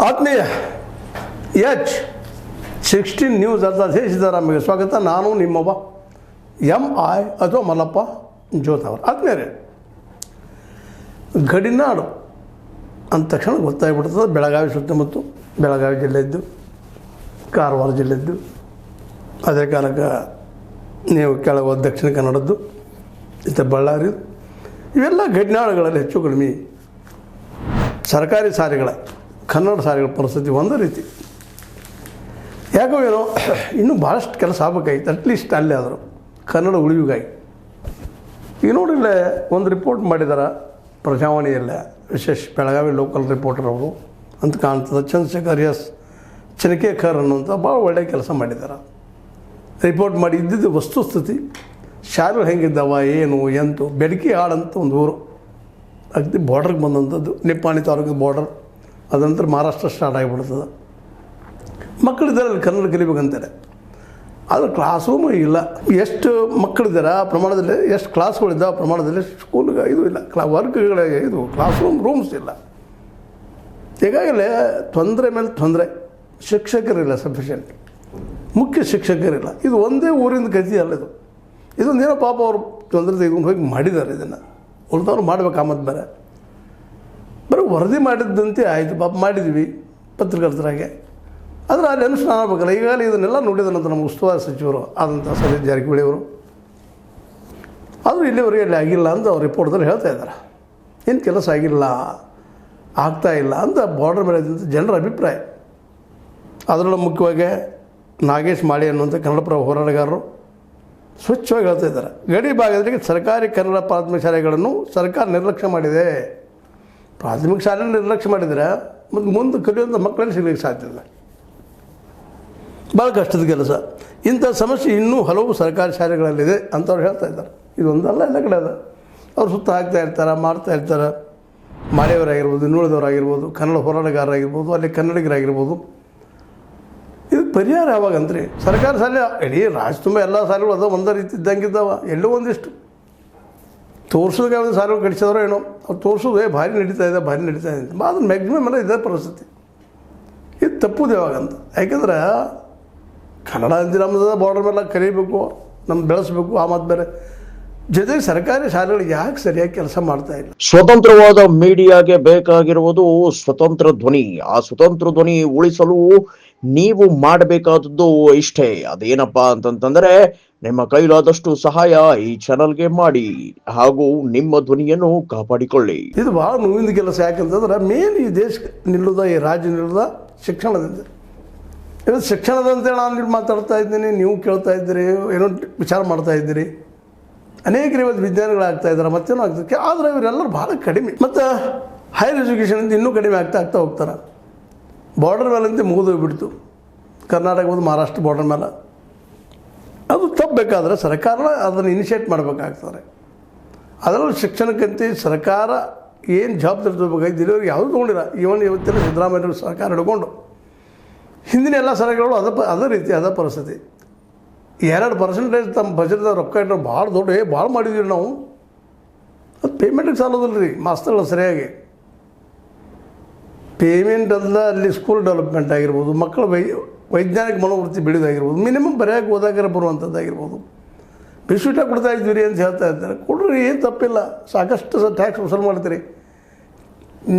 ಆತ್ಮೀಯ H16 news ಅರ್ಥಾತ್ ಸಿದ್ದರಾಮಯ್ಯ ಸ್ವಾಗತ. ನಾನು ನಿಮ್ಮೊಬ್ಬ MI ಅಥವಾ ಮಲ್ಲಪ್ಪ ಜೋತವರು. ಆತ್ಮೀಯರೇ, ಗಡಿನಾಡು ಅಂದ ತಕ್ಷಣ ಗೊತ್ತಾಗ್ಬಿಡ್ತದೆ. ಬೆಳಗಾವಿ ಸುತ್ತಮುತ್ತ ಬೆಳಗಾವಿ ಜಿಲ್ಲೆದ್ದು, ಕಾರವಾರ ಜಿಲ್ಲೆದ್ದು, ಅದೇ ಕಾಲಕ್ಕೆ ನೀವು ಕೆಳಗೆ ದಕ್ಷಿಣ ಕನ್ನಡದ್ದು, ಇಂಥ ಬಳ್ಳಾರಿ, ಇವೆಲ್ಲ ಗಡಿನಾಡುಗಳಲ್ಲಿ ಹೆಚ್ಚು ಕಡಿಮೆ ಸರ್ಕಾರಿ ಸಾರಿಗಳ ಕನ್ನಡ ಸಾರಿಗಳ ಪರಿಸ್ಥಿತಿ ಒಂದೇ ರೀತಿ. ಯಾಕೋ ಏನೋ ಇನ್ನೂ ಭಾಳಷ್ಟು ಕೆಲಸ ಆಗಬೇಕಾಗಿತ್ತು, ಅಟ್ಲೀಸ್ಟ್ ಅಲ್ಲೇ ಆದರು ಕನ್ನಡ ಉಳಿವಿಗಾಗಿ. ಈಗ ನೋಡಿಲ್ಲೇ ಒಂದು ರಿಪೋರ್ಟ್ ಮಾಡಿದ್ದಾರೆ ಪ್ರಜಾವಾಣಿಯಲ್ಲೇ, ವಿಶೇಷ ಬೆಳಗಾವಿ ಲೋಕಲ್ ರಿಪೋರ್ಟರ್ ಅವರು ಅಂತ ಕಾಣ್ತದೆ. ಚಂದ್ರಶೇಖರ್ ಚನಕೇಕರ್ ಅನ್ನುವಂಥ ಭಾಳ ಒಳ್ಳೆಯ ಕೆಲಸ ಮಾಡಿದ್ದಾರೆ. ರಿಪೋರ್ಟ್ ಮಾಡಿ ಇದ್ದಿದ್ದು ವಸ್ತುಸ್ಥಿತಿ, ಶಾಲೆಗಳು ಹೆಂಗಿದ್ದಾವ, ಏನು ಎಂತು. ಬೆಡಕಿ ಹಾಡಂತ ಒಂದು ಊರು, ಅಗದಿ ಬಾರ್ಡ್ರಿಗೆ ಬಂದಂಥದ್ದು, ನಿಪ್ಪಾಣಿ ತಾಲೂಕಿನ ಬಾರ್ಡರ್. ಅದಂತರ ಮಹಾರಾಷ್ಟ್ರ ಸ್ಟಾರ್ಟ್ ಆಗಿಬಿಡ್ತದೆ. ಮಕ್ಕಳಿದ್ದಾರೆ ಅಲ್ಲಿ ಕನ್ನಡ ಕಲಿಬೇಕಂತಾರೆ, ಆದರೆ ಕ್ಲಾಸ್ ರೂಮು ಇಲ್ಲ. ಎಷ್ಟು ಮಕ್ಕಳಿದ್ದಾರೆ ಆ ಪ್ರಮಾಣದಲ್ಲಿ, ಎಷ್ಟು ಕ್ಲಾಸ್ಗಳಿದ್ದಾವೆ ಆ ಪ್ರಮಾಣದಲ್ಲಿ ಸ್ಕೂಲ್ಗೆ ಇದು ಇಲ್ಲ, ವರ್ಕ್ಗಳಿಗೆ ಇದು ಕ್ಲಾಸ್ ರೂಮ್ಸ್ ಇಲ್ಲ. ಈಗಾಗಲೇ ತೊಂದರೆ ಮೇಲೆ ತೊಂದರೆ, ಶಿಕ್ಷಕರಿಲ್ಲ ಸಫಿಷಿಯೆಂಟ್, ಮುಖ್ಯ ಶಿಕ್ಷಕರಿಲ್ಲ. ಇದು ಒಂದೇ ಊರಿಂದ ಗತಿ ಅಲ್ಲ. ಇದೊಂದೇನೋ ಪಾಪ ಅವರು ತೊಂದರೆ ತೆಗೆದುಕೊಂಡು ಹೋಗಿ ಮಾಡಿದ್ದಾರೆ. ಇದನ್ನು ಉಳಿದವ್ರು ಮಾಡ್ಬೇಕು. ಆಮದು ಬರೀ ವರದಿ ಮಾಡಿದ್ದಂತೆ ಆಯಿತು, ಪಾಪ ಮಾಡಿದ್ವಿ ಪತ್ರಕರ್ತರಾಗೆ, ಆದರೆ ಅಲ್ಲಿ ಅನುಷ್ಠಾನ ಆಗಬೇಕಲ್ಲ. ಈಗಾಗಲೇ ಇದನ್ನೆಲ್ಲ ನೋಡಿದನಂತ ನಮ್ಮ ಉಸ್ತುವಾರಿ ಸಚಿವರು ಆದಂಥ ಸತೀಶ್ ಜಾರಕಿಹೊಳಿ ಅವರು. ಆದರೂ ಇಲ್ಲಿವರೆಗೆ ಅಲ್ಲಿ ಆಗಿಲ್ಲ ಅಂತ ಅವ್ರು ರಿಪೋರ್ಟ್ದಲ್ಲಿ ಹೇಳ್ತಾ ಇದ್ದಾರೆ. ಏನು ಕೆಲಸ ಆಗಿಲ್ಲ, ಆಗ್ತಾಯಿಲ್ಲ ಅಂತ ಬಾರ್ಡರ್ ಮೇಲೆ ಇದ್ದಂಥ ಜನರ ಅಭಿಪ್ರಾಯ. ಅದರಲ್ಲೂ ಮುಖ್ಯವಾಗಿ ನಾಗೇಶ್ ಮಾಳಿ ಅನ್ನುವಂಥ ಕನ್ನಡಪರ ಹೋರಾಟಗಾರರು ಸ್ವಚ್ಛವಾಗಿ ಹೇಳ್ತಾ ಇದ್ದಾರೆ. ಗಡಿ ಭಾಗದಲ್ಲಿ ಸರ್ಕಾರಿ ಕನ್ನಡ ಪ್ರಾಥಮಿಕ ಶಾಲೆಗಳನ್ನು ಸರ್ಕಾರ ನಿರ್ಲಕ್ಷ್ಯ ಮಾಡಿದೆ. ಪ್ರಾಥಮಿಕ ಶಾಲೆ ನಿರ್ಲಕ್ಷ್ಯ ಮಾಡಿದರೆ ಮತ್ತು ಮುಂದೆ ಕಲಿಯುವಂಥ ಮಕ್ಕಳಲ್ಲಿ ಸಿಗಲಿಕ್ಕೆ ಸಾಧ್ಯ ಇಲ್ಲ. ಭಾಳ ಕಷ್ಟದ ಕೆಲಸ. ಇಂಥ ಸಮಸ್ಯೆ ಇನ್ನೂ ಹಲವು ಸರ್ಕಾರಿ ಶಾಲೆಗಳಲ್ಲಿದೆ ಅಂತವ್ರು ಹೇಳ್ತಾ ಇದ್ದಾರೆ. ಇದೊಂದಲ್ಲ, ಎಲ್ಲ ಕಡೆ ಅದ. ಅವ್ರು ಸುತ್ತ ಹಾಕ್ತಾ ಇರ್ತಾರೆ, ಮಾಡ್ತಾ ಇರ್ತಾರೆ. ಮಾಳೆಯವರಾಗಿರ್ಬೋದು, ಇನ್ನುಳಿದವರಾಗಿರ್ಬೋದು, ಕನ್ನಡ ಹೋರಾಟಗಾರರಾಗಿರ್ಬೋದು, ಅಲ್ಲಿ ಕನ್ನಡಿಗರಾಗಿರ್ಬೋದು. ಇದಕ್ಕೆ ಪರಿಹಾರ ಯಾವಾಗಂತ್ರಿ? ಸರ್ಕಾರ ಶಾಲೆ ಇಡೀ ರಾಜ್ಯ ತುಂಬ ಎಲ್ಲ ಶಾಲೆಗಳು ಅದಾವ, ಒಂದೇ ರೀತಿ ಇದ್ದಂಗಿದ್ದಾವ. ಎಲ್ಲೋ ಒಂದಿಷ್ಟು ತೋರಿಸೋದಕ್ಕೆ ಒಂದು ಶಾಲೆಗಳು ಕಡಿಸಿದ್ರು ಏನೋ, ಅವ್ರು ತೋರಿಸೋದು ಭಾರಿ ನಡೀತಾ ಇದೆ ಅಂತ. ಅದನ್ನು ಮ್ಯಾಕ್ಸಿಮಮ್ ಎಲ್ಲ ಇದೇ ಪರಿಸ್ಥಿತಿ. ಇದು ತಪ್ಪುದು ಯಾವಾಗಂತ. ಯಾಕೆಂದ್ರೆ ಕನ್ನಡ ಅಂತ ನಮ್ಮದು ಬಾರ್ಡರ್ ಮೇಲೆ ಕಲಿಬೇಕು, ನಮ್ಮ ಬೆಳೆಸಬೇಕು. ಆ ಮಾತು ಬೇರೆ. ಜೊತೆಗೆ ಸರ್ಕಾರಿ ಶಾಲೆಗಳು ಯಾಕೆ ಸರಿಯಾಗಿ ಕೆಲಸ ಮಾಡ್ತಾ ಇಲ್ಲ? ಸ್ವತಂತ್ರವಾದ ಮೀಡಿಯಾಗೆ ಬೇಕಾಗಿರುವುದು ಸ್ವತಂತ್ರ ಧ್ವನಿ. ಆ ಸ್ವತಂತ್ರ ಧ್ವನಿ ಉಳಿಸಲು ನೀವು ಮಾಡಬೇಕಾದದ್ದು ಇಷ್ಟೇ. ಅದೇನಪ್ಪಾ ಅಂತಂತಂದ್ರೆ, ನಿಮ್ಮ ಕೈಲಾದಷ್ಟು ಸಹಾಯ ಈ ಚಾನಲ್ಗೆ ಮಾಡಿ ಹಾಗೂ ನಿಮ್ಮ ಧ್ವನಿಯನ್ನು ಕಾಪಾಡಿಕೊಳ್ಳಿ. ಇದು ಭಾಳ ನೋವಿನ ಕೆಲಸ. ಯಾಕಂತಂದ್ರೆ ಮೇನ್ ಈ ದೇಶಕ್ಕೆ ನಿಲ್ಲುದ, ಈ ರಾಜ್ಯ ನಿಲ್ಲುದ ಶಿಕ್ಷಣದಿಂದ. ಇವತ್ತು ಶಿಕ್ಷಣದಂತೇಳಿ ನಾನು ಮಾತಾಡ್ತಾ ಇದ್ದೀನಿ, ನೀವು ಕೇಳ್ತಾ ಇದ್ದೀರಿ, ಏನೋ ವಿಚಾರ ಮಾಡ್ತಾ ಇದ್ದೀರಿ. ಅನೇಕರು ಇವತ್ತು ವಿಜ್ಞಾನಿಗಳಾಗ್ತಾ ಇದ್ದಾರೆ, ಮತ್ತೇನೋ ಆಗ್ತದೆ. ಆದರೆ ಇವರೆಲ್ಲರೂ ಭಾಳ ಕಡಿಮೆ. ಮತ್ತು ಹೈಯರ್ ಎಜುಕೇಷನಿಂದ ಇನ್ನೂ ಕಡಿಮೆ ಆಗ್ತಾ ಹೋಗ್ತಾರೆ. ಬಾರ್ಡರ್ ಮೇಲಂತೆ ಮುಗಿದೋಗ್ಬಿಡ್ತು. ಕರ್ನಾಟಕ ಮತ್ತು ಮಹಾರಾಷ್ಟ್ರ ಬಾರ್ಡರ್ ಮೇಲೆ ಅದು ತಪ್ಪಬೇಕಾದ್ರೆ ಸರ್ಕಾರ ಅದನ್ನು ಇನಿಷಿಯೇಟ್ ಮಾಡಬೇಕಾಗ್ತದೆ. ಅದರಲ್ಲೂ ಶಿಕ್ಷಣಕ್ಕಂತೆ ಸರ್ಕಾರ ಏನು ಜವಾಬ್ದಾರಿ ತಗೋಬೇಕಾಗಿದ್ದು ಇಲ್ಲಿವರೆಗೆ ಯಾವುದೂ ತೊಗೊಂಡಿಲ್ಲ. ಇವತ್ತಿನ ಸಿದ್ದರಾಮಯ್ಯ ಸರ್ಕಾರ ಹಿಡ್ಕೊಂಡು ಹಿಂದಿನ ಎಲ್ಲ ಸರ್ಕಾರಗಳು ಅದೇ ರೀತಿ ಅದೇ ಪರಿಸ್ಥಿತಿ. 2% ತಮ್ಮ ಬಜೆಟ್ದ ರೊಕ್ಕ ಇಟ್ಟರೆ ಭಾಳ ದೊಡ್ಡ ಭಾಳ ಮಾಡಿದ್ವಿ ನಾವು. ಅದು ಪೇಮೆಂಟಿಗೆ ಸಾಲೋದಿಲ್ಲ ರೀ ಮಾಸ್ತರ್ಗಳು ಸರಿಯಾಗಿ. ಪೇಮೆಂಟ್ ಅಲ್ಲ, ಅಲ್ಲಿ ಸ್ಕೂಲ್ ಡೆವಲಪ್ಮೆಂಟ್ ಆಗಿರ್ಬೋದು, ಮಕ್ಕಳ ವೈಜ್ಞಾನಿಕ ಮನೋವೃತ್ತಿ ಬೆಳೆದಾಗಿರ್ಬೋದು, ಮಿನಿಮಮ್ ಬರೆಯೋಕೆ ಓದಾಗಾರ ಬರುವಂಥದ್ದಾಗಿರ್ಬೋದು. ಬಿಸ್ವಿಟ ಕೊಡ್ತಾ ಇದ್ವಿ ಅಂತ ಹೇಳ್ತಾ ಇರ್ತಾರೆ. ಕೊಡ್ರಿ, ಏನು ತಪ್ಪಿಲ್ಲ. ಸಾಕಷ್ಟು ಟ್ಯಾಕ್ಸ್ ವಸೂಲು ಮಾಡ್ತೀರಿ.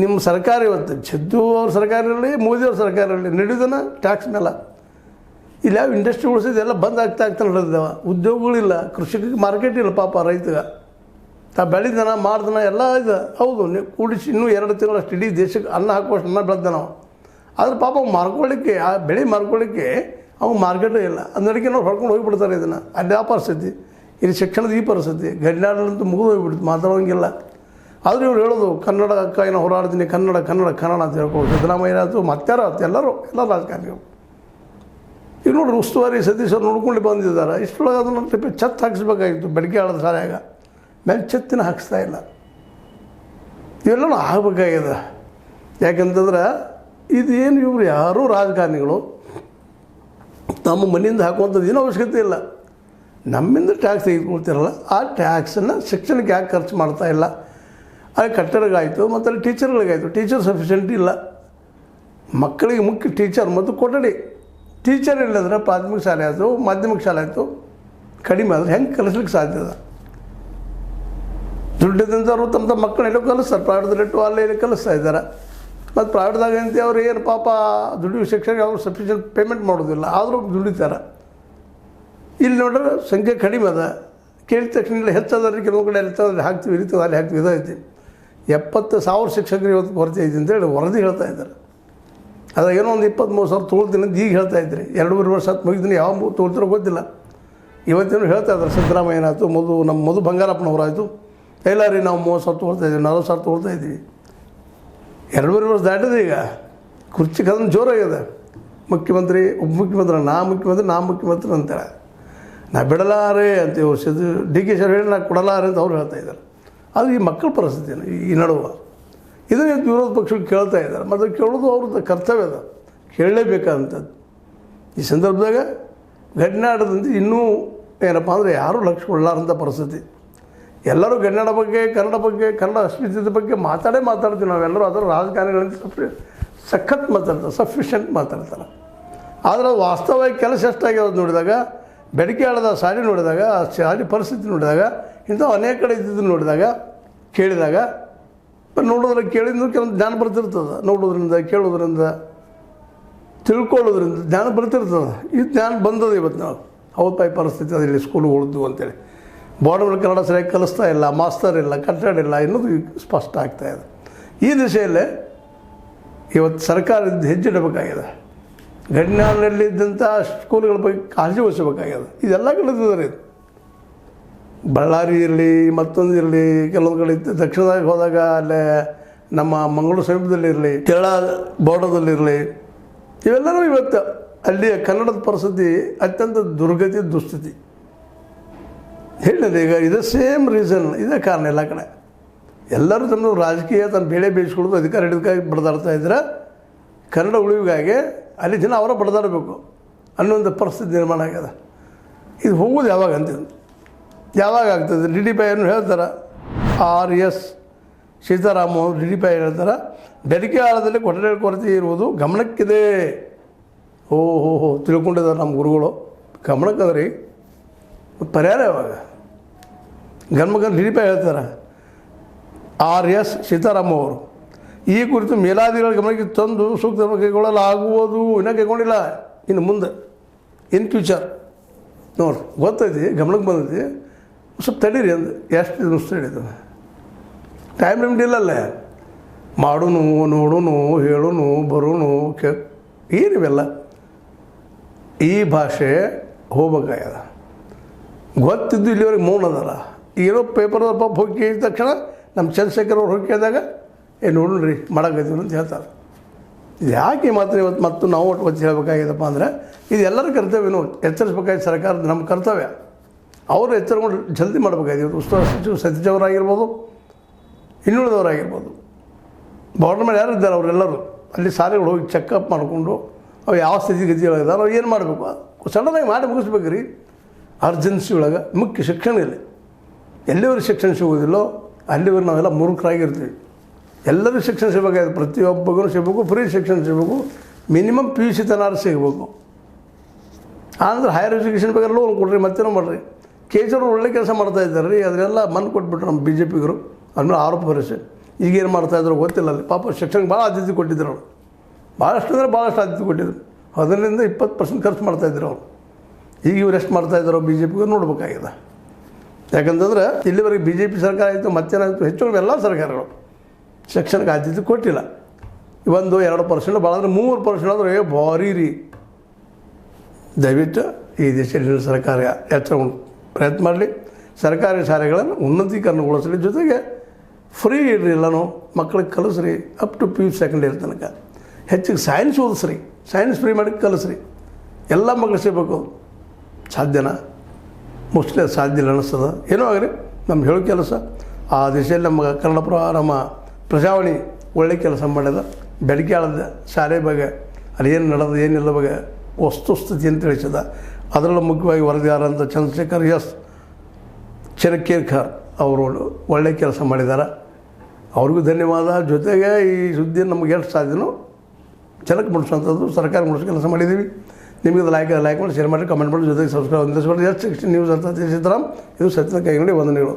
ನಿಮ್ಮ ಸರ್ಕಾರ ಇವತ್ತು ಜದ್ದು ಅವ್ರ ಸರ್ಕಾರ ಇರಲಿ, ಮೋದಿಯವ್ರ ಸರ್ಕಾರ ಇರಲಿ, ನಡೆಯೋದನ್ನ ಟ್ಯಾಕ್ಸ್ ಮೇಲೆ. ಇಲ್ಲಿ ಯಾವ ಇಂಡಸ್ಟ್ರಿ ಉಳಿಸಿದೆಲ್ಲ ಬಂದ್ ಆಗ್ತಾ ನಡೆದಿದ್ದಾವೆ. ಉದ್ಯೋಗಗಳಿಲ್ಲ, ಕೃಷಿಗೆ ಮಾರ್ಕೆಟ್ ಇಲ್ಲ. ಪಾಪ ರೈತಗೆ ಬೆಳೆದನ ಮಾಡ್ದನ ಎಲ್ಲ ಇದೆ. ಹೌದು, ನೀವು ಕೂಡಿಸಿ ಇನ್ನೂ 2 ತಿಂಗಳಷ್ಟು ಇಡೀ ದೇಶಕ್ಕೆ ಅನ್ನ ಹಾಕುವಷ್ಟು ಅನ್ನ ಬೆಳೆದ ನಾವು. ಆದರೆ ಪಾಪ ಅವ್ನು ಮಾರ್ಕೊಳ್ಳಿಕ್ಕೆ, ಆ ಬೆಳೆ ಮಾರ್ಕೊಳ್ಳಿಕ್ಕೆ ಅವ್ನು ಮಾರ್ಕೆಟೇ ಇಲ್ಲ. ಅದಕ್ಕೆ ನಾವು ಹೊಡ್ಕೊಂಡು ಹೋಗಿಬಿಡ್ತಾರೆ ಇದನ್ನು. ಅಲ್ಲಿ ಆ ಪರಿಸ್ಥಿತಿ. ಇಲ್ಲಿ ಶಿಕ್ಷಣದ ಈ ಪರಿಸ್ಥಿತಿ. ಗಡಿನಾಡಂತೂ ಮುಗಿದು ಹೋಗಿಬಿಡ್ತು, ಮಾತಾಡೋಂಗಿಲ್ಲ. ಆದರೂ ಇವ್ರು ಹೇಳೋದು ಕನ್ನಡ ಅಕ್ಕ ಏನೋ ಹೋರಾಡ್ತೀನಿ, ಕನ್ನಡ ಕನ್ನಡ ಕನ್ನಡ ಅಂತ ಹೇಳ್ಕೊಂಡು ಸಿದ್ದರಾಮಯ್ಯ ಆಯ್ತು, ಮತ್ತಾರು ಆಯ್ತು, ಎಲ್ಲ ರಾಜಕಾರಣಿಗಳು. ಈಗ ನೋಡ್ರಿ, ಉಸ್ತುವಾರಿ ಸತೀಶ್ ಅವ್ರು ನೋಡ್ಕೊಂಡು ಬಂದಿದ್ದಾರೆ. ಇಷ್ಟೊಳಗೆ ಅದನ್ನು ಛತ್ತು ಹಾಕಿಸ್ಬೇಕಾಗಿತ್ತು. ಬೆಳಗ್ಗೆ ಆಳದ ಶಾಲೆಯಾಗ ಮೇಲೆ ಛತ್ತಿನ ಹಾಕಿಸ್ತಾ ಇಲ್ಲ. ಇವೆಲ್ಲವೂ ಆಗಬೇಕಾಗಿದೆ. ಯಾಕಂತಂದ್ರೆ ಇದೇನು ಇವರು ಯಾರೂ ರಾಜಕಾರಣಿಗಳು ನಮ್ಮ ಮನೆಯಿಂದ ಹಾಕುವಂಥದ್ದು ಏನೂ ಅವಶ್ಯಕತೆ ಇಲ್ಲ. ನಮ್ಮಿಂದ ಟ್ಯಾಕ್ಸ್ ತೆಗೆದುಕೊಳ್ತಿರಲ್ಲ, ಆ ಟ್ಯಾಕ್ಸನ್ನು ಶಿಕ್ಷಣಕ್ಕೆ ಯಾಕೆ ಖರ್ಚು ಮಾಡ್ತಾ ಇಲ್ಲ? ಅಲ್ಲಿ ಕಟ್ಟಡಗಾಯಿತು, ಮತ್ತು ಅಲ್ಲಿ ಟೀಚರ್ಗಳಿಗಾಯಿತು. ಟೀಚರ್ ಸಫಿಷಿಯೆಂಟ್ ಇಲ್ಲ. ಮಕ್ಕಳಿಗೆ ಮುಖ್ಯ ಟೀಚರ್ ಮತ್ತು ಕೊಠಡಿ. ಟೀಚರ್ ಇಲ್ಲಂದ್ರೆ ಪ್ರಾಥಮಿಕ ಶಾಲೆ ಆಯಿತು, ಮಾಧ್ಯಮಿಕ ಶಾಲೆ ಆಯಿತು, ಕಡಿಮೆ ಆದರೆ ಹೆಂಗೆ ಕಲಿಸ್ಲಿಕ್ಕೆ ಸಾಧ್ಯ ಇದೆ? ದುಡ್ಡಿದ್ದಂಥವ್ರು ತಮ್ಮ ಮಕ್ಕಳೆಲ್ಲೋ ಕಲಿಸ್ತಾರೆ, ಪ್ರೈವೇಟ್ದಲ್ಲಿಟ್ಟು ಅಲ್ಲೇ ಇಲ್ಲಿ ಕಲಿಸ್ತಾ ಇದ್ದಾರೆ. ಮತ್ತು ಪ್ರೈವೇಟ್ದಾಗ ಅಂತ ಅವ್ರು ಏನು ಪಾಪ ದುಡ್ಡು ಶಿಕ್ಷಣ ಅವರು ಸಫಿಷಿಯೆಂಟ್ ಪೇಮೆಂಟ್ ಮಾಡೋದಿಲ್ಲ, ಆದರೂ ದುಡಿತಾರೆ. ಇಲ್ಲಿ ನೋಡ್ರೆ ಸಂಖ್ಯೆ ಕಡಿಮೆ ಅದ. ಕೇಳಿದ ತಕ್ಷಣ ಇಲ್ಲ ಹೆಚ್ಚದರಿ, ಕೆಲವೊಂದು ಕಡೆ ಇರ್ತದೆ ಹಾಕ್ತೀವಿ, ಇರ್ತದೆ ಅಲ್ಲಿ ಹಾಕ್ತೀವಿ, ಇದೈತಿ. 70,000 ಶಿಕ್ಷಕರು ಇವತ್ತು ಕೊರತೆ ಐತಿ ಅಂತೇಳಿ ವರದಿ ಹೇಳ್ತಾ ಇದ್ದಾರೆ. ಅದಾಗ ಏನೋ ಒಂದು 23,000 ತೊಗೊಳ್ತೀನಿ ಅಂತ ಈಗ ಹೇಳ್ತಾ ಇದ್ರಿ. 2.5 ವರ್ಷ ಮುಗಿದಿನಿ, ಯಾವ ತೊಗೊಳ್ತಿರೋ ಗೊತ್ತಿಲ್ಲ. ಇವತ್ತೇನು ಹೇಳ್ತಾ ಇದ್ದಾರೆ, ಸಿದ್ದರಾಮಯ್ಯ ಆಯಿತು, ನಮ್ಮ ಮಧು ಬಂಗಾರಪ್ಪನವರಾಯಿತು, ಇಲ್ಲ ರೀ ನಾವು 30,000 ತೊಗೊಳ್ತಾ ಇದ್ದೀವಿ, 40,000 ತೊಗೊಳ್ತಾ ಇದ್ದೀವಿ. 2.5 ವರ್ಷ ದಾಟಿದೆ. ಈಗ ಕುರ್ಚಿ ಕದನ ಜೋರಾಗಿದೆ. ಮುಖ್ಯಮಂತ್ರಿ ಉಪಮುಖ್ಯಮಂತ್ರಿ ನಾ ಮುಖ್ಯಮಂತ್ರಿ ಅಂತಾರೆ. ನಾ ಬಿಡಲಾರೆ ಅಂತ ಯೋಚಿಸಿದ್ದು DK ಶರ್ ಹೇಳಿ ನಾ ಕೊಡಲಾರೆ ಅಂತ ಅವ್ರು ಹೇಳ್ತಾ ಇದ್ದಾರೆ. ಅದು ಈ ಮಕ್ಕಳ ಪರಿಸ್ಥಿತಿಯನ್ನು ಈ ನಡುವೆ ಇದನ್ನು ವಿರೋಧ ಪಕ್ಷಗಳು ಕೇಳ್ತಾ ಇದ್ದಾರೆ. ಮತ್ತು ಕೇಳೋದು ಅವ್ರದ್ದು ಕರ್ತವ್ಯ ಅದ, ಕೇಳಲೇಬೇಕಾದಂಥದ್ದು. ಈ ಸಂದರ್ಭದಾಗ ಗಡಿನಾಡದಂತೆ ಇನ್ನೂ ಏನಪ್ಪ ಅಂದರೆ ಯಾರೂ ಲಕ್ಷ್ಯ ಕೊಡಲಾರಂಥ ಪರಿಸ್ಥಿತಿ. ಎಲ್ಲರೂ ಗಡಿನಾಡ ಬಗ್ಗೆ, ಕನ್ನಡ ಅಸ್ಮಿತೆದ ಬಗ್ಗೆ ಮಾತಾಡ್ತೀವಿ ನಾವೆಲ್ಲರೂ. ಅದರ ರಾಜಕಾರಣಿಗಳಿಂದ ಸಖತ್ ಮಾತಾಡ್ತಾರೆ, ಸಫಿಷಿಯೆಂಟ್ ಮಾತಾಡ್ತಾರೆ. ಆದರೆ ವಾಸ್ತವವಾಗಿ ಕೆಲಸ ಎಷ್ಟಾಗ್ಯಾವ್ದು ನೋಡಿದಾಗ, ಬೆಳಗ್ಗೆ ಆಳದ ಶಾಲೆ ನೋಡಿದಾಗ, ಆ ಶಾಲೆ ಪರಿಸ್ಥಿತಿ ನೋಡಿದಾಗ, ಇಂಥವು ಅನೇಕ ಕಡೆ ಇದ್ದಿದ್ದು ನೋಡಿದಾಗ, ಕೇಳಿದಾಗ ಕೇಳಿದ್ರು ಕೆಲವೊಂದು ಜ್ಞಾನ ಬರ್ತಿರ್ತದೆ. ನೋಡೋದ್ರಿಂದ, ಕೇಳೋದ್ರಿಂದ, ತಿಳ್ಕೊಳ್ಳೋದ್ರಿಂದ ಜ್ಞಾನ ಬರ್ತಿರ್ತದೆ. ಈ ಜ್ಞಾನ ಬಂದದ ಇವತ್ತು ನಾವು. ಹೌದಪ್ಪ ಈ ಪರಿಸ್ಥಿತಿ ಅದಿಲ್ಲಿ ಸ್ಕೂಲ್ಗೆ ಉಳಿದು ಅಂತೇಳಿ. ಬೋರ್ಡ್ನಲ್ಲಿ ಕನ್ನಡ ಸರಿಯಾಗಿ ಕಲಿಸ್ತಾ ಇಲ್ಲ, ಮಾಸ್ತರ್ ಇಲ್ಲ, ಕಟ್ಟಡ ಇಲ್ಲ ಎನ್ನುವುದು ಸ್ಪಷ್ಟ ಆಗ್ತಾಯಿದೆ. ಈ ದಿಶೆಯಲ್ಲೇ ಇವತ್ತು ಸರ್ಕಾರ ಹೆಜ್ಜೆ ಇಡಬೇಕಾಗಿದೆ. ಗಡಿನಾಡಿನಲ್ಲಿದ್ದಂಥ ಸ್ಕೂಲ್ಗಳ ಬಗ್ಗೆ ಕಾಳಜಿ ವಹಿಸಬೇಕಾಗಿದೆ. ಇದೆಲ್ಲ ಕಲಿತಿದ್ದಾರೆ. ಇದು ಬಳ್ಳಾರಿ ಇರಲಿ, ಮತ್ತೊಂದು ಇರಲಿ, ಕೆಲವೊಂದು ಕಡೆ ದಕ್ಷಿಣದಾಗ ಹೋದಾಗ ಅಲ್ಲೇ ನಮ್ಮ ಮಂಗಳೂರು ಸಮೀಪದಲ್ಲಿರಲಿ, ಕೇರಳ ಬೋರ್ಡರ್ದಲ್ಲಿರಲಿ, ಇವೆಲ್ಲರೂ ಇವತ್ತು ಅಲ್ಲಿಯ ಕನ್ನಡದ ಪರಿಸ್ಥಿತಿ ಅತ್ಯಂತ ದುರ್ಗತಿ, ದುಸ್ಥಿತಿ. ಹೇಳಿದೆ ಈಗ ಇದೇ ಸೇಮ್ ರೀಸನ್, ಇದೇ ಕಾರಣ. ಎಲ್ಲ ಕಡೆ ಎಲ್ಲರೂ ತಮ್ಮ ರಾಜಕೀಯ ತನ್ನ ಬೇಳೆ ಬೇಯಿಸ್ಕೊಳ್ಳೋದು, ಅಧಿಕಾರ ಹಿಡಿದಕ್ಕಾಗಿ ಬಡ್ದಾಡ್ತಾ ಇದ್ರೆ ಕನ್ನಡ ಉಳಿವಿಗಾಗಿ ಅಲ್ಲಿ ಜನ ಅವರ ಬಡ್ದಾಡಬೇಕು ಅನ್ನೋಂಥ ಪರಿಸ್ಥಿತಿ ನಿರ್ಮಾಣ ಆಗ್ಯದ. ಇದು ಹೋಗೋದು ಯಾವಾಗ ಯಾವಾಗ ಆಗ್ತದೆ? DDP ಹೇಳ್ತಾರೆ, RS ಸೀತಾರಾಮನ್ DDP ಹೇಳ್ತಾರೆ, ಬೆಳಗ್ಗೆ ಆಳದಲ್ಲಿ ಕೊಠಡಿ ಕೊರತೆ ಇರುವುದು ಗಮನಕ್ಕಿದೆ. ಓಹೋ ತಿಳ್ಕೊಂಡಿದ್ದಾರೆ ನಮ್ಮ ಗುರುಗಳು. ಗಮನಕ್ಕದ ರೀ, ಪರಿಹಾರ ಯಾವಾಗ? DDP ಹೇಳ್ತಾರೆ, RS ಸೀತಾರಾಮ ಅವರು ಈ ಕುರಿತು ಮೇಲಾಧಿಕಾರಿಗಳ ಗಮನಕ್ಕೆ ತಂದು ಸೂಕ್ತ ಕೈಗೊಳ್ಳಲಾಗುವುದು. ಇನ್ನೂ ಕೈಗೊಂಡಿಲ್ಲ, ಇನ್ನು ಮುಂದೆ ಇನ್ ಫ್ಯೂಚರ್ ನೋಡ್ರಿ ಗೊತ್ತೈತಿ, ಗಮನಕ್ಕೆ ಬಂದೈತಿ. ಸ್ವಲ್ಪ ತಡೀರಿ ಅಂದು ಎಷ್ಟು ದಿವಸ ತಡೀತು? Time limit ಇಲ್ಲಲ್ಲೇ. ಮಾಡೋನು, ನೋಡೋನು, ಹೇಳೋನು, ಬರೋನು, ಏನಿವೆಲ್ಲ ಈ ಭಾಷೆ ಹೋಗ್ಬೇಕಾಗ್ಯದ. ಗೊತ್ತಿದ್ದು ಇಲ್ಲಿವರೆಗೆ ಮೌನ ಅದಲ್ಲ. ಏನೋ ಪೇಪರ್ ಪಾಪ ಹೋಗಿ ಕೇಳಿದ ತಕ್ಷಣ ನಮ್ಮ ಚಂದ್ರಶೇಖರ್ ಅವ್ರು ಹೋಗಿ ಕೇಳಿದಾಗ ನೋಡ್ರಿ ಮಾಡೋಕ್ಕೈತೀವಿ ಅಂತ ಹೇಳ್ತಾರೆ. ಇದು ಯಾಕೆ ಮಾತ್ರ ಇವತ್ತು ಮತ್ತು ನಾವು ಒತ್ತು ಹೇಳಬೇಕಾಗಿದೆಪ್ಪ ಅಂದರೆ ಇದು ಎಲ್ಲರ ಕರ್ತವ್ಯನೂ ಎಚ್ಚರಿಸಬೇಕಾಗಿ ಸರ್ಕಾರದ ನಮ್ಮ ಕರ್ತವ್ಯ. ಅವರು ಎಚ್ಚರಗೊಂಡು ಜಲ್ದಿ ಮಾಡಬೇಕಾಗಿದೆ. ಇವತ್ತು ಉಸ್ತುವಾರಿ ಸಚಿವರು ಸತೀಶ್ ಅವರಾಗಿರ್ಬೋದು, ಇನ್ನುಳಿದವರಾಗಿರ್ಬೋದು, ಬಾರ್ಡರ್ ಮೇಲೆ ಯಾರಿದ್ದಾರೆ ಅವರೆಲ್ಲರೂ ಅಲ್ಲಿ ಶಾಲೆಗಳು ಹೋಗಿ ಚೆಕಪ್ ಮಾಡಿಕೊಂಡು ಅವು ಯಾವ ಸ್ಥಿತಿಗತಿಗಳಿದ್ದಾರೆ, ಅವ್ರು ಏನು ಮಾಡಬೇಕು ಸಡನ್ನಾಗಿ ಮಾಡಿ ಮುಗಿಸ್ಬೇಕು ರೀ. ಅರ್ಜೆನ್ಸಿ ಒಳಗೆ ಮುಖ್ಯ ಶಿಕ್ಷಣ ಇಲ್ಲಿ ಎಲ್ಲಿವರೆಗೆ ಶಿಕ್ಷಣ ಸಿಗೋದಿಲ್ಲೋ ಅಲ್ಲಿವರೆಗೆ ನಾವೆಲ್ಲ ಮೂರ್ಖರಾಗಿರ್ತೀವಿ. ಎಲ್ಲರೂ ಶಿಕ್ಷಣ ಸಿಗಬೇಕಾಗಿದೆ, ಪ್ರತಿಯೊಬ್ಬಗೂ ಸಿಗಬೇಕು, ಫ್ರೀ ಶಿಕ್ಷಣ ಸಿಗಬೇಕು, ಮಿನಿಮಮ್ PUC ತನಕ ಸಿಗಬೇಕು. ಅಂದರೆ ಹೈಯರ್ ಎಜುಕೇಷನ್ ಬಗ್ಗೆ ಲೋನ್ ಕೊಡ್ರಿ, ಮತ್ತೇನೋ ಮಾಡಿರಿ. ಕೇಜ್ರಿವಾಲ್ ಒಳ್ಳೆ ಕೆಲಸ ಮಾಡ್ತಾಯಿದ್ದಾರೆ ರೀ, ಅದನ್ನೆಲ್ಲ ಮಣ್ಣು ಕೊಟ್ಬಿಟ್ರು ನಮ್ಮ BJPಗರು. ಅದ್ಮೇಲೆ ಆರೋಪ ಭರಿಸಿ ಈಗೇನು ಮಾಡ್ತಾಯಿದ್ರು ಗೊತ್ತಿಲ್ಲ. ಅಲ್ಲಿ ಪಾಪ ಶಿಕ್ಷಣಕ್ಕೆ ಭಾಳ ಆದ್ಯತೆ ಕೊಟ್ಟಿದ್ರು ಅವರು. ಭಾಳಷ್ಟು ಅಂದರೆ ಭಾಳಷ್ಟು ಆದ್ಯತೆ ಕೊಟ್ಟಿದ್ರು. 10% ಖರ್ಚು ಮಾಡ್ತಾಯಿದ್ರು ಅವರು. ಈಗ ಇವ್ರು ಎಷ್ಟು ಮಾಡ್ತಾಯಿದ್ದಾರೋ BJPಗರು ನೋಡ್ಬೇಕಾಗಿದೆ. ಯಾಕಂತಂದ್ರೆ ಇಲ್ಲಿವರೆಗೆ BJP ಸರ್ಕಾರ ಆಯಿತು, ಮತ್ತೇನಾಯಿತು, ಹೆಚ್ಚು ಎಲ್ಲ ಸರ್ಕಾರಗಳು ಶಿಕ್ಷಣಕ್ಕೆ ಆದ್ಯತೆ ಕೊಟ್ಟಿಲ್ಲ. 1-2% ಭಾಳ ಅಂದರೆ 3% ಆದರೆ ಭಾರಿ ರೀ. ದಯವಿಟ್ಟು ಈ ದೇಶದಲ್ಲಿ ಸರ್ಕಾರ ಎಚ್ಚರಗೊಂಡು ಪ್ರಯತ್ನ ಮಾಡಲಿ. ಸರ್ಕಾರಿ ಶಾಲೆಗಳನ್ನು ಉನ್ನತೀಕರಣಗೊಳಿಸಲಿ, ಜೊತೆಗೆ ಫ್ರೀ ಇಡ್ರಿ. ಎಲ್ಲನೂ ಮಕ್ಕಳಿಗೆ ಕಲಿಸ್ರಿ up to PUC second year ತನಕ. ಹೆಚ್ಚಿಗೆ ಸೈನ್ಸ್ ಓದಿಸ್ರಿ, ಸೈನ್ಸ್ ಫ್ರೀ ಮಾಡಿ ಕಲಿಸ್ರಿ. ಎಲ್ಲ ಮಕ್ಕಳು ಸಿಗಬೇಕು. ಸಾಧ್ಯನಾ? ಮೋಸ್ಟ್ಲಿ ಅದು ಸಾಧ್ಯ ಇಲ್ಲ ಅನ್ನಿಸ್ತದೆ. ಏನೋ ಆಗಲಿ ನಮ್ಮ ಹೇಳೋ ಕೆಲಸ ಆ ದಿಶೆಯಲ್ಲಿ ನಮ್ಮ ಪ್ರಜಾವಾಣಿ ಒಳ್ಳೆ ಕೆಲಸ ಮಾಡಿದ. ಬೆಳಗ್ಗೆ ಆಳದ ಶಾಲೆ ಬಗ್ಗೆ ಅಲ್ಲಿ ಏನು ನಡೆದ ಏನಿಲ್ಲ ಬಗ್ಗೆ ವಸ್ತುಸ್ಥಿತಿಯನ್ನು ತಿಳಿಸಿದ. ಅದರಲ್ಲೂ ಮುಖ್ಯವಾಗಿ ವರದಿಗಾರಂಥ ಚಂದ್ರಶೇಖರ್ ಚೆನ್ನಕೇರ್ಕರ್ ಅವರು ಒಳ್ಳೆಯ ಕೆಲಸ ಮಾಡಿದ್ದಾರೆ. ಅವ್ರಿಗೂ ಧನ್ಯವಾದ. ಜೊತೆಗೆ ಈ ಸುದ್ದಿ ನಮಗೆ ಎಷ್ಟು ಸಾಧ್ಯನೋ ಜನಕ್ಕೆ ಮುಟ್ಟಿಸುವಂಥದ್ದು ಸರ್ಕಾರ ಮುಟ್ಟಿಸೋ ಕೆಲಸ ಮಾಡಿದ್ದೀವಿ. ನಿಮಗೆ ಅದು ಲೈಕ್ ಮಾಡಿ, ಶೇರ್ ಮಾಡಿ, ಕಮೆಂಟ್ ಮಾಡಿ, ಜೊತೆಗೆ ಸಬ್ಸ್ಕ್ರೈಬ್ ಹೊಂದಿಸ್ಕೊಂಡು. ಎಸ್ 16 ನ್ಯೂಸ್ ಅಂತ ಸಿದ್ದರಾಮ್, ಇದು ಸತ್ಯದ ಕೈಗಡೆ ವಂದನೆಗಳು.